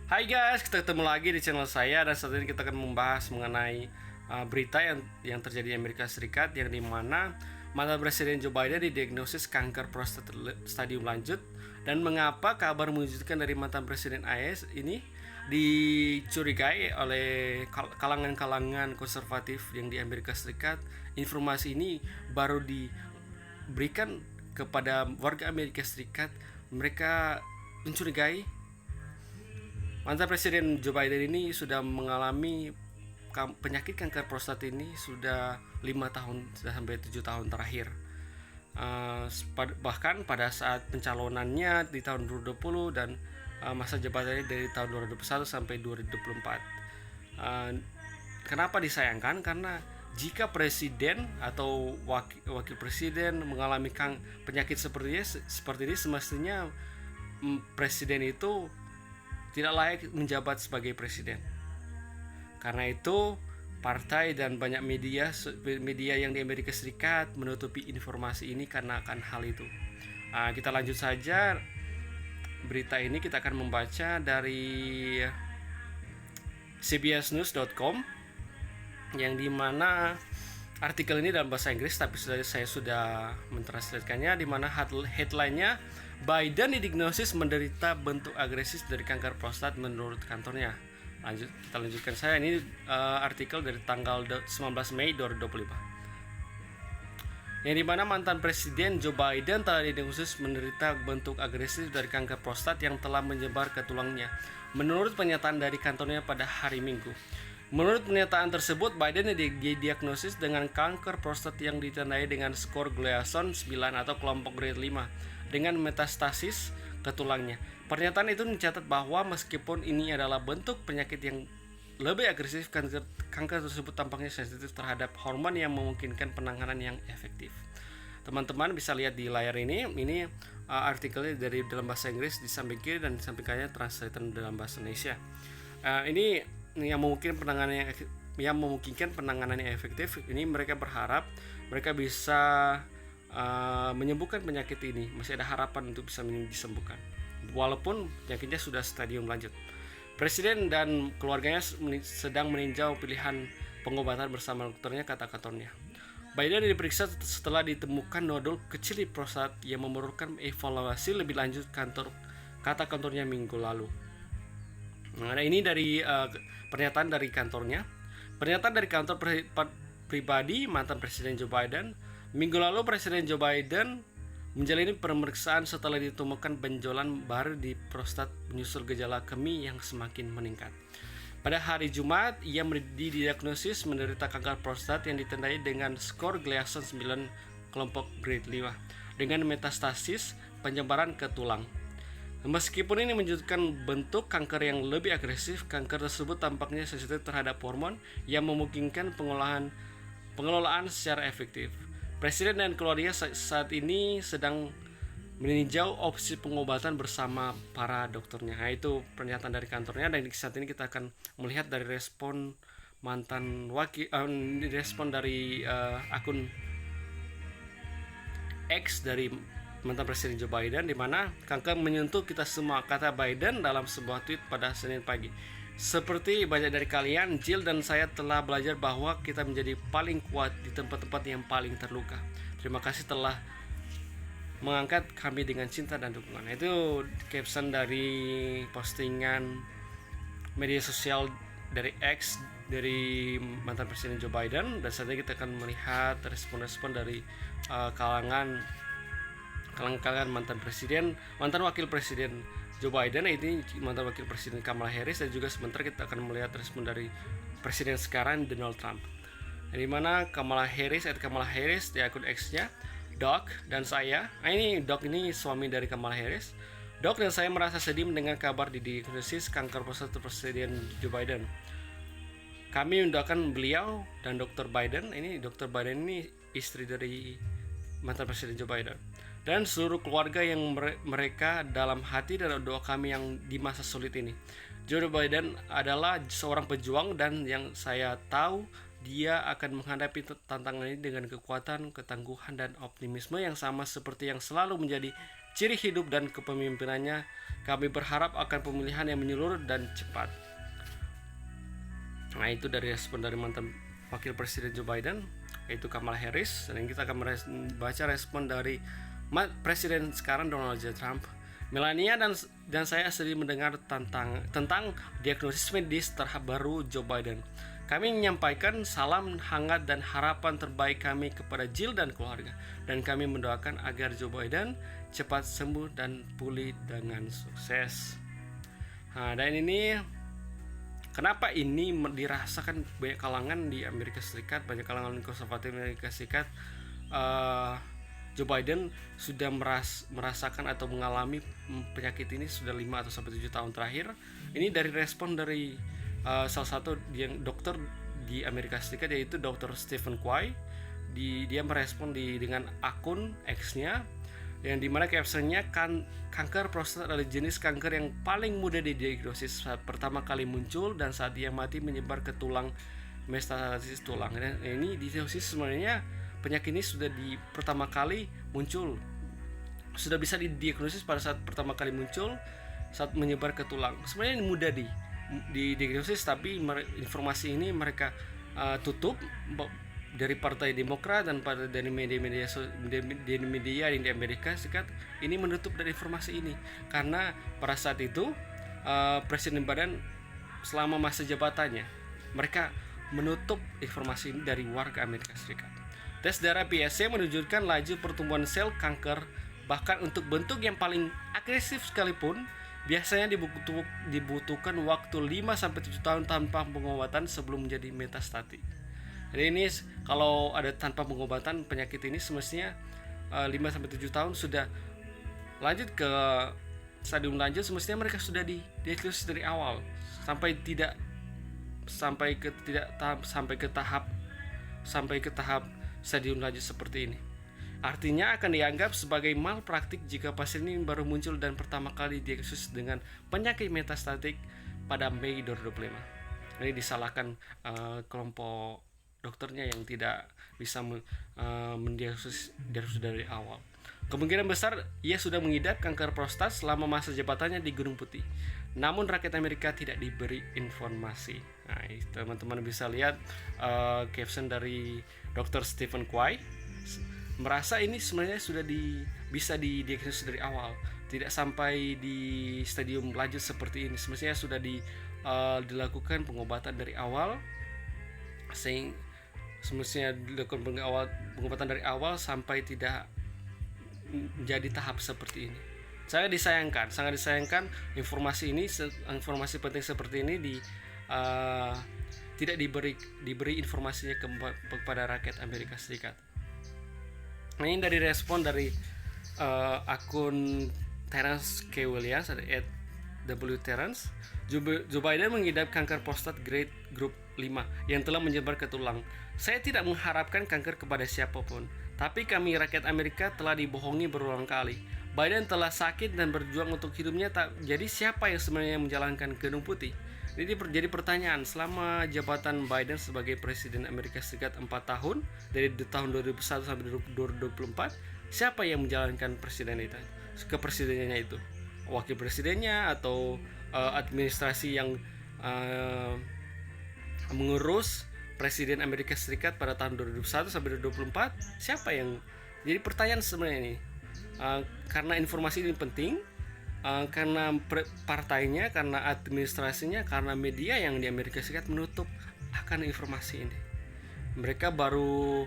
Hai guys, kita ketemu lagi di channel saya dan saat ini kita akan membahas mengenai berita yang terjadi di Amerika Serikat yang dimana mantan Presiden Joe Biden didiagnosis kanker prostat stadium lanjut dan mengapa kabar mengejutkan dari mantan Presiden AS ini dicurigai oleh kalangan-kalangan konservatif yang di Amerika Serikat. Informasi ini baru diberikan kepada warga Amerika Serikat. Mereka mencurigai mantan Presiden Joe Biden ini sudah mengalami penyakit kanker prostat ini sudah 5 tahun sampai 7 tahun terakhir. Bahkan pada saat pencalonannya di tahun 2020 dan masa jabatannya dari tahun 2021 sampai 2024. Kenapa disayangkan? Karena jika presiden atau wakil presiden mengalami penyakit seperti ini semestinya presiden itu tidak layak menjabat sebagai presiden. Karena itu, partai dan banyak media yang di Amerika Serikat menutupi informasi ini karena akan hal itu. Kita lanjut saja berita ini. Kita akan membaca dari cbsnews.com yang dimana artikel ini dalam bahasa Inggris, tapi saya sudah mentranslatekannya, di mana headline-nya Biden didiagnosis menderita bentuk agresif dari kanker prostat menurut kantornya. Kita lanjutkan saya. Ini artikel dari tanggal 19 Mei 2025. Yang dimana mantan Presiden Joe Biden telah didiagnosis menderita bentuk agresif dari kanker prostat yang telah menyebar ke tulangnya, menurut pernyataan dari kantornya pada hari Minggu. Menurut pernyataan tersebut, Biden didiagnosis dengan kanker prostat yang ditandai dengan skor Gleason 9 atau kelompok grade 5 dengan metastasis ke tulangnya. Pernyataan itu mencatat bahwa meskipun ini adalah bentuk penyakit yang lebih agresif, kanker tersebut tampaknya sensitif terhadap hormon yang memungkinkan penanganan yang efektif. Teman-teman bisa lihat di layar ini artikelnya dari dalam bahasa Inggris di samping kiri dan di samping kanan translated dalam bahasa Indonesia. Ini yang memungkinkan penanganan yang efektif. Ini mereka berharap mereka bisa menyembuhkan penyakit ini. Masih ada harapan untuk bisa disembuhkan walaupun penyakitnya sudah stadium lanjut. Presiden dan keluarganya sedang meninjau pilihan pengobatan bersama dokternya, kata kantornya. Biden diperiksa setelah ditemukan nodul kecil di prostat yang memerlukan evaluasi lebih lanjut, kata kantornya minggu lalu. Nah, ini dari pernyataan dari kantornya. Pernyataan dari kantor pribadi mantan Presiden Joe Biden. Minggu lalu Presiden Joe Biden menjalani pemeriksaan setelah ditemukan benjolan baru di prostat menyusul gejala kemih yang semakin meningkat. Pada hari Jumat, ia didiagnosis menderita kanker prostat yang ditandai dengan skor Gleason 9 kelompok grade 5 dengan metastasis penyebaran ke tulang. Meskipun ini menunjukkan bentuk kanker yang lebih agresif, kanker tersebut tampaknya sensitif terhadap hormon yang memungkinkan pengelolaan secara efektif. Presiden dan keluarga saat ini sedang meninjau opsi pengobatan bersama para dokternya. Nah, itu pernyataan dari kantornya, dan saat ini kita akan melihat dari respon respon dari akun X dari mantan Presiden Joe Biden, di mana kanker menyentuh kita semua, kata Biden dalam sebuah tweet pada Senin pagi. Seperti banyak dari kalian, Jill dan saya telah belajar bahwa kita menjadi paling kuat di tempat-tempat yang paling terluka. Terima kasih telah mengangkat kami dengan cinta dan dukungan. Itu caption dari postingan media sosial dari X dari mantan Presiden Joe Biden. Dan saat ini kita akan melihat respon-respon dari kalangan mantan wakil presiden Joe Biden. Ini mantan wakil presiden Kamala Harris, dan juga sebentar kita akan melihat respon dari presiden sekarang Donald Trump. Di mana Kamala Harris di akun X-nya, Doc dan saya, Doc ini suami dari Kamala Harris. Doc dan saya merasa sedih mendengar kabar didiagnosis kanker prostat Presiden Joe Biden. Kami mendoakan beliau dan Dr. Biden. Ini Dr. Biden ini istri dari mantan Presiden Joe Biden dan seluruh keluarga yang mereka dalam hati dan doa kami yang di masa sulit ini. Joe Biden adalah seorang pejuang, dan yang saya tahu dia akan menghadapi tantangan ini dengan kekuatan, ketangguhan, dan optimisme yang sama seperti yang selalu menjadi ciri hidup dan kepemimpinannya. Kami berharap akan pemilihan yang menyeluruh dan cepat. Nah, itu dari respon dari mantan Wakil Presiden Joe Biden, yaitu Kamala Harris. Dan kita akan baca respon dari Presiden sekarang Donald J. Trump. Melania dan saya sering mendengar tentang diagnosis medis terbaru Joe Biden. Kami menyampaikan salam hangat dan harapan terbaik kami kepada Jill dan keluarga, dan kami mendoakan agar Joe Biden cepat sembuh dan pulih dengan sukses. Nah, dan ini kenapa ini dirasakan banyak kalangan di Amerika Serikat, banyak kalangan konservatif Amerika Serikat. Joe Biden sudah merasakan atau mengalami penyakit ini sudah 5 atau sampai 7 tahun terakhir. Ini dari respon dari salah satu yang dokter di Amerika Serikat, yaitu Dr. Stephen Quay. Dia merespon dengan akun X-nya, yang dimana captionnya kanker prostat adalah jenis kanker yang paling mudah didiagnosis saat pertama kali muncul dan saat ia mati menyebar ke tulang metastasis tulang. Dan ini diagnosis sebenarnya penyakit ini sudah pertama kali muncul, sudah bisa didiagnosis pada saat pertama kali muncul saat menyebar ke tulang. Sebenarnya ini mudah didiagnosis, tapi informasi ini mereka tutup dari Partai Demokrat dan dari media di Amerika Serikat. Ini menutup dari informasi ini karena pada saat itu Presiden Biden selama masa jabatannya mereka menutup informasi ini dari warga Amerika Serikat. Tes darah PSA menunjukkan laju pertumbuhan sel kanker, bahkan untuk bentuk yang paling agresif sekalipun biasanya dibutuhkan waktu 5-7 tahun tanpa pengobatan sebelum menjadi metastatik. Jadi ini kalau ada tanpa pengobatan penyakit ini semestinya 5-7 tahun sudah lanjut ke stadium lanjut, semestinya mereka sudah didiagnosis dari awal sampai ke tahap stadium lanjut seperti ini. Artinya akan dianggap sebagai malpraktik jika pasien ini baru muncul dan pertama kali diagnosis dengan penyakit metastatik pada Mei 2025. Ini disalahkan kelompok dokternya yang tidak bisa mendiagnosis dari awal. Kemungkinan besar ia sudah mengidap kanker prostat selama masa jabatannya di Gunung Putih. Namun rakyat Amerika tidak diberi informasi. Nah, teman-teman bisa lihat caption dari Dr. Stephen Quay. Merasa ini sebenarnya sudah bisa didiagnosis dari awal, tidak sampai di stadium lanjut seperti ini. Semestinya sudah dilakukan pengobatan dari awal, semestinya dilakukan pengobatan dari awal sampai tidak menjadi tahap seperti ini. Sangat disayangkan informasi penting seperti ini tidak diberi informasinya kepada rakyat Amerika Serikat. Ini dari respon dari akun Terence K. Williams, ada @W Terence. Joe Biden mengidap kanker prostat grade group 5 yang telah menyebar ke tulang. Saya tidak mengharapkan kanker kepada siapapun, tapi kami rakyat Amerika telah dibohongi berulang kali. Biden telah sakit dan berjuang untuk hidupnya, jadi siapa yang sebenarnya menjalankan Gunung Putih? Jadi pertanyaan, selama jabatan Biden sebagai Presiden Amerika Serikat 4 tahun, dari tahun 2001 sampai 2024, siapa yang menjalankan kepresidenannya itu? Wakil presidennya atau administrasi yang mengurus Presiden Amerika Serikat pada tahun 2001 sampai 2024? Siapa yang? Jadi pertanyaan sebenarnya ini, karena informasi ini penting, karena partainya, karena administrasinya, karena media yang di Amerika Serikat menutup akan informasi ini. Mereka baru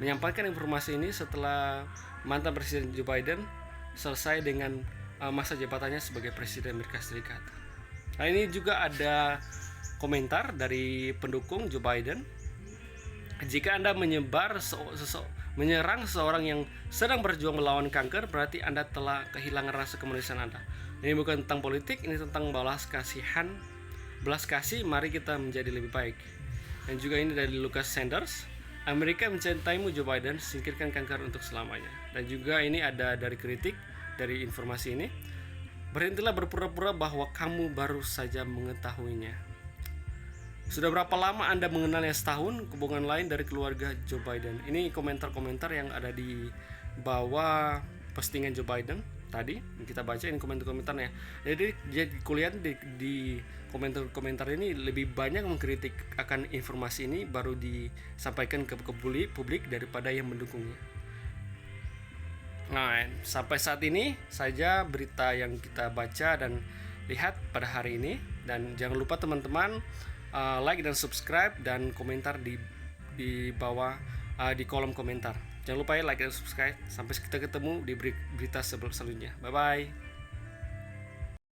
menyampaikan informasi ini setelah mantan Presiden Joe Biden selesai dengan masa jabatannya sebagai Presiden Amerika Serikat. Nah, ini juga ada komentar dari pendukung Joe Biden. Jika Anda menyerang seseorang yang sedang berjuang melawan kanker, berarti Anda telah kehilangan rasa kemanusiaan Anda. Ini bukan tentang politik, ini tentang belas kasih, mari kita menjadi lebih baik. Dan juga ini dari Lucas Sanders, Amerika mencintaimu Joe Biden, singkirkan kanker untuk selamanya. Dan juga ini ada dari kritik dari informasi ini, berhentilah berpura-pura bahwa kamu baru saja mengetahuinya. Sudah berapa lama Anda mengenalnya? Setahun. Hubungan lain dari keluarga Joe Biden. Ini komentar-komentar yang ada di bawah postingan Joe Biden. tadi kita baca ini komentar-komentarnya. Jadi kuliah di komentar-komentar ini lebih banyak mengkritik akan informasi ini baru disampaikan ke publik daripada yang mendukungnya. Nah, sampai saat ini saja berita yang kita baca dan lihat pada hari ini. Dan jangan lupa teman-teman like dan subscribe dan komentar di bawah di kolom komentar. Jangan lupa ya like dan subscribe. Sampai kita ketemu di berita selanjutnya. Bye bye.